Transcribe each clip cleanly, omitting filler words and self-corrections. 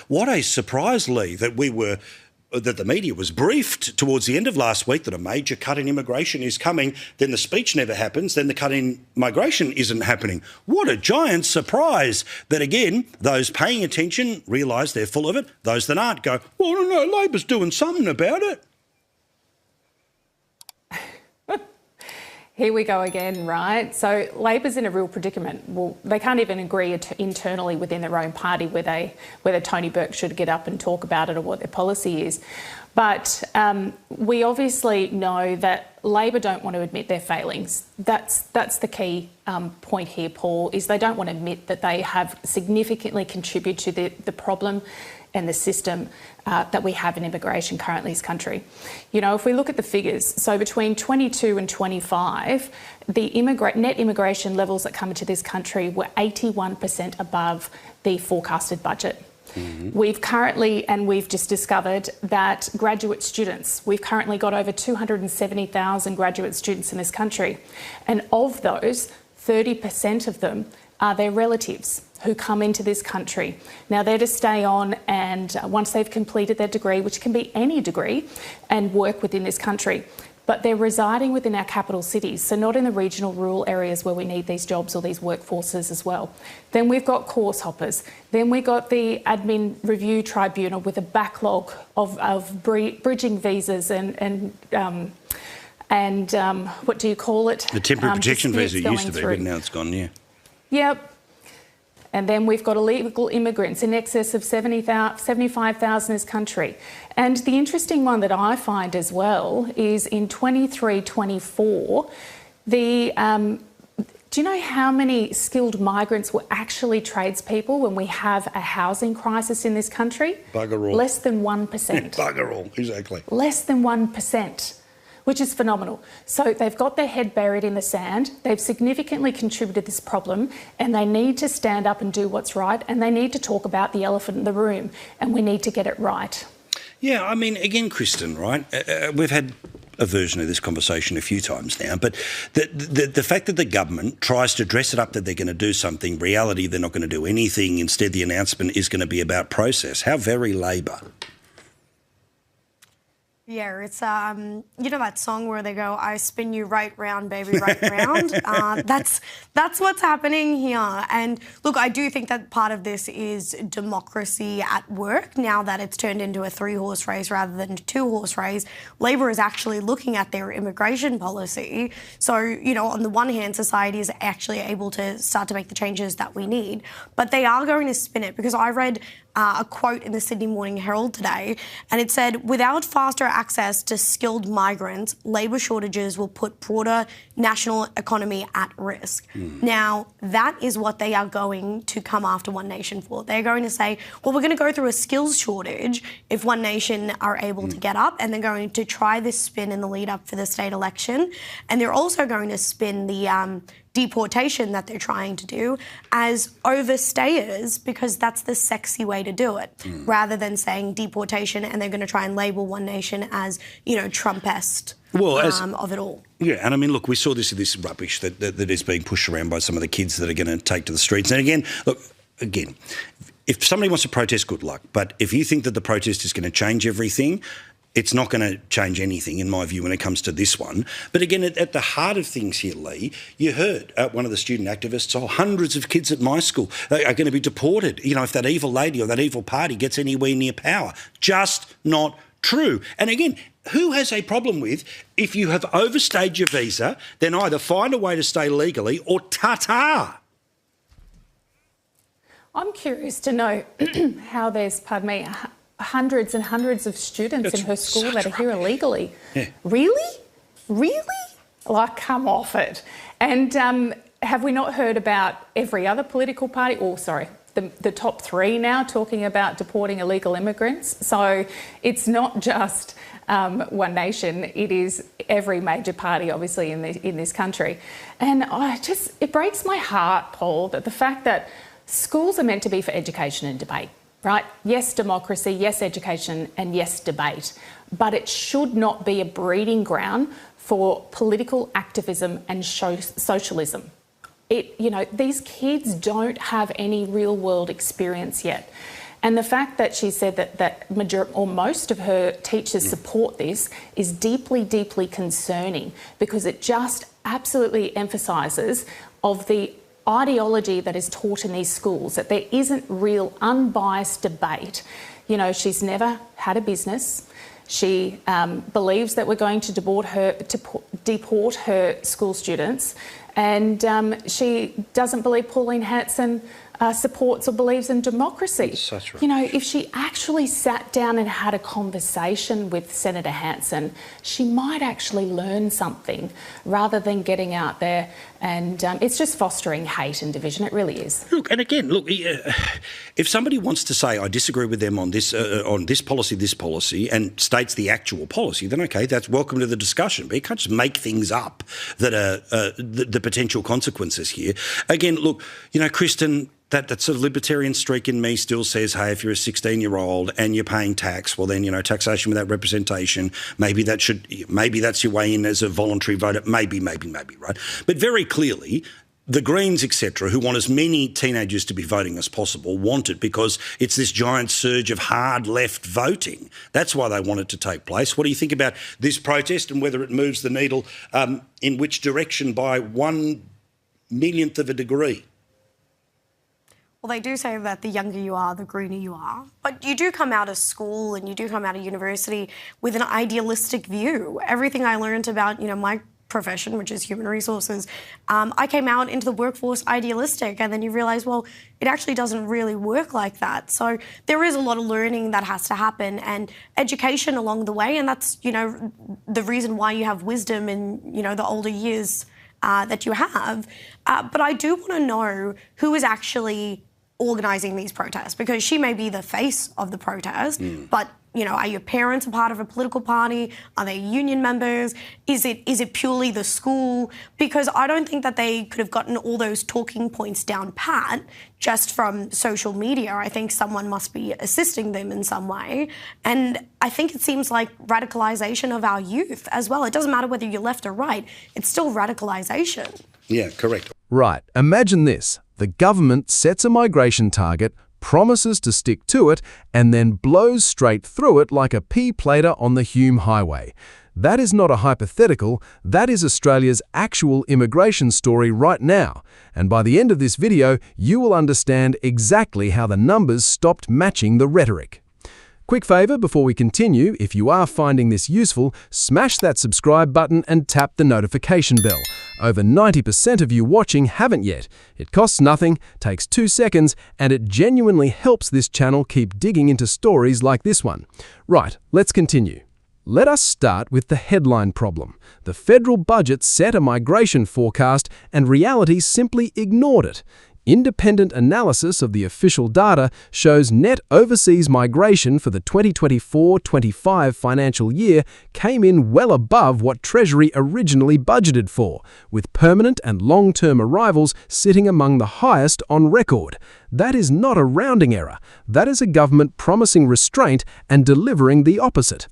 what a surprise, Lee, that the media was briefed towards the end of last week that a major cut in immigration is coming, then the speech never happens, then the cut in migration isn't happening. What a giant surprise that, again, those paying attention realise they're full of it. Those that aren't go, well, no, Labor's doing something about it. Here we go again, right? So Labor's in a real predicament. Well, they can't even agree internally within their own party whether Tony Burke should get up and talk about it or what their policy is. But we obviously know that Labor don't want to admit their failings. That's the key point here, Paul, is they don't want to admit that they have significantly contributed to the problem and the system that we have in immigration currently in this country. You know, if we look at the figures, so between 22 and 25, the net immigration levels that come into this country were 81% above the forecasted budget. Mm-hmm. We've just discovered that graduate students, we've currently got over 270,000 graduate students in this country. And of those, 30% of them are their relatives who come into this country. Now, they're to stay on and once they've completed their degree, which can be any degree, and work within this country. But they're residing within our capital cities, so not in the regional rural areas where we need these jobs or these workforces as well. Then we've got course hoppers. Then we got the Admin Review Tribunal with a backlog of bridging visas and what do you call it? The temporary protection visa used to be, but now it's gone, yeah. Yep. And then we've got illegal immigrants in excess of 75,000 in this country. And the interesting one that I find as well is in 23-24, do you know how many skilled migrants were actually tradespeople when we have a housing crisis in this country? Bugger all. Less than 1%. Bugger all, exactly. Less than 1%. Which is phenomenal. So they've got their head buried in the sand, they've significantly contributed to this problem, and they need to stand up and do what's right, and they need to talk about the elephant in the room, and we need to get it right. Yeah, I mean, again, Kristen, right, we've had a version of this conversation a few times now, but the fact that the government tries to dress it up that they're going to do something, reality they're not going to do anything, instead the announcement is going to be about process. How very Labor. Yeah, it's, you know that song where they go, I spin you right round, baby, right round? That's what's happening here. And look, I do think that part of this is democracy at work. Now that it's turned into a 3-horse race rather than a 2-horse race, Labor is actually looking at their immigration policy. So, you know, on the one hand, society is actually able to start to make the changes that we need. But they are going to spin it, because I read a quote in the Sydney Morning Herald today, and it said, without faster access to skilled migrants, labour shortages will put broader national economy at risk. Now, that is what they are going to come after One Nation for. They're going to say, well, we're going to go through a skills shortage if One Nation are able to get up, and they're going to try this spin in the lead up for the state election. And they're also going to spin the deportation that they're trying to do as overstayers, because that's the sexy way to do it, rather than saying deportation, and they're going to try and label One Nation as, you know, Trumpest of it all. Yeah, and I mean, look, we saw this rubbish that is being pushed around by some of the kids that are going to take to the streets. And again, if somebody wants to protest, good luck. But if you think that the protest is going to change everything, it's not going to change anything, in my view, when it comes to this one. But again, at the heart of things here, Lee, you heard one of the student activists, hundreds of kids at my school are going to be deported, you know, if that evil lady or that evil party gets anywhere near power. Just not true. And again, who has a problem with, if you have overstayed your visa, then either find a way to stay legally or ta-ta? I'm curious to know how there's, hundreds and hundreds of students in her school that are here illegally. Yeah. Really? Like, come off it. And have we not heard about every other political party? The top 3 now talking about deporting illegal immigrants. So it's not just One Nation, it is every major party, obviously, in this country. And it breaks my heart, Paul, that the fact that schools are meant to be for education and debate. Right? Yes, democracy, yes, education, and yes, debate. But it should not be a breeding ground for political activism and socialism. You know, these kids don't have any real world experience yet. And the fact that she said that most of her teachers support this is deeply, deeply concerning, because it just absolutely emphasises of the ideology that is taught in these schools, that there isn't real unbiased debate. You know, she's never had a business. She believes that we're going to deport her school students, and she doesn't believe Pauline Hanson supports or believes in democracy. Such right. You know, if she actually sat down and had a conversation with Senator Hanson, she might actually learn something rather than getting out there and it's just fostering hate and division. It really is. Look, and again, if somebody wants to say, I disagree with them on this policy, and states the actual policy, then okay, that's welcome to the discussion. But you can't just make things up that are the potential consequences here. Again, look, you know, Kristen, that sort of libertarian streak in me still says, hey, if you're a 16-year-old and you're paying tax, well then, you know, taxation without representation, maybe that's your way in as a voluntary voter, maybe, right? But very clearly, the Greens, etc., who want as many teenagers to be voting as possible, want it because it's this giant surge of hard left voting. That's why they want it to take place. What do you think about this protest and whether it moves the needle in which direction by 1/1,000,000th of a degree? Well, they do say that the younger you are, the greener you are. But you do come out of school and you do come out of university with an idealistic view. Everything I learned about, you know, my profession, which is human resources, I came out into the workforce idealistic, and then you realise, well, it actually doesn't really work like that. So there is a lot of learning that has to happen and education along the way, and that's, you know, the reason why you have wisdom in, you know, the older years that you have. But I do want to know who is actually organising these protests, because she may be the face of the protest, but, you know, are your parents a part of a political party? Are they union members? Is it purely the school? Because I don't think that they could have gotten all those talking points down pat just from social media. I think someone must be assisting them in some way. And I think it seems like radicalisation of our youth as well. It doesn't matter whether you're left or right, it's still radicalisation. Yeah, correct. Right. Imagine this. The government sets a migration target, promises to stick to it, and then blows straight through it like a pea-plater on the Hume Highway. That is not a hypothetical, that is Australia's actual immigration story right now. And by the end of this video, you will understand exactly how the numbers stopped matching the rhetoric. Quick favour before we continue, if you are finding this useful, smash that subscribe button and tap the notification bell. Over 90% of you watching haven't yet. It costs nothing, takes 2 seconds, and it genuinely helps this channel keep digging into stories like this one. Right, let's continue. Let us start with the headline problem. The federal budget set a migration forecast and reality simply ignored it. Independent analysis of the official data shows net overseas migration for the 2024-25 financial year came in well above what Treasury originally budgeted for, with permanent and long-term arrivals sitting among the highest on record. That is not a rounding error. That is a government promising restraint and delivering the opposite.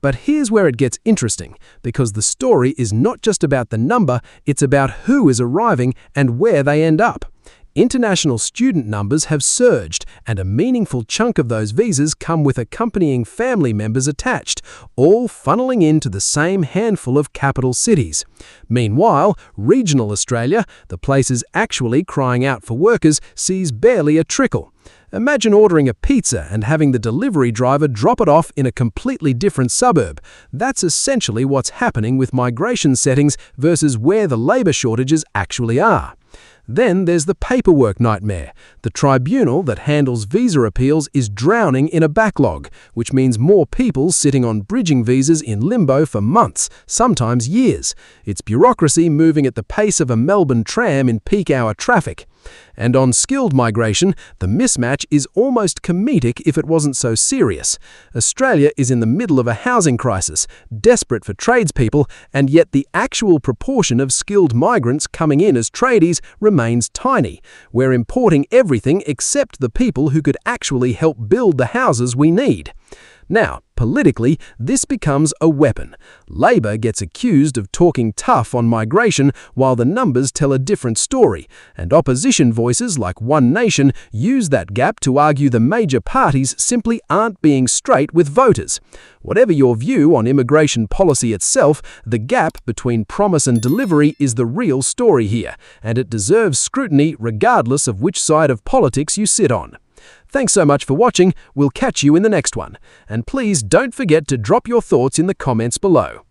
But here's where it gets interesting, because the story is not just about the number, it's about who is arriving and where they end up. International student numbers have surged, and a meaningful chunk of those visas come with accompanying family members attached, all funneling into the same handful of capital cities. Meanwhile, regional Australia, the places actually crying out for workers, sees barely a trickle. Imagine ordering a pizza and having the delivery driver drop it off in a completely different suburb. That's essentially what's happening with migration settings versus where the labour shortages actually are. Then there's the paperwork nightmare. The tribunal that handles visa appeals is drowning in a backlog, which means more people sitting on bridging visas in limbo for months, sometimes years. It's bureaucracy moving at the pace of a Melbourne tram in peak hour traffic. And on skilled migration, the mismatch is almost comedic if it wasn't so serious. Australia is in the middle of a housing crisis, desperate for tradespeople, and yet the actual proportion of skilled migrants coming in as tradies remains tiny. We're importing everything except the people who could actually help build the houses we need. Now, politically, this becomes a weapon. Labor gets accused of talking tough on migration while the numbers tell a different story, and opposition voices like One Nation use that gap to argue the major parties simply aren't being straight with voters. Whatever your view on immigration policy itself, the gap between promise and delivery is the real story here, and it deserves scrutiny regardless of which side of politics you sit on. Thanks so much for watching. We'll catch you in the next one. And please don't forget to drop your thoughts in the comments below.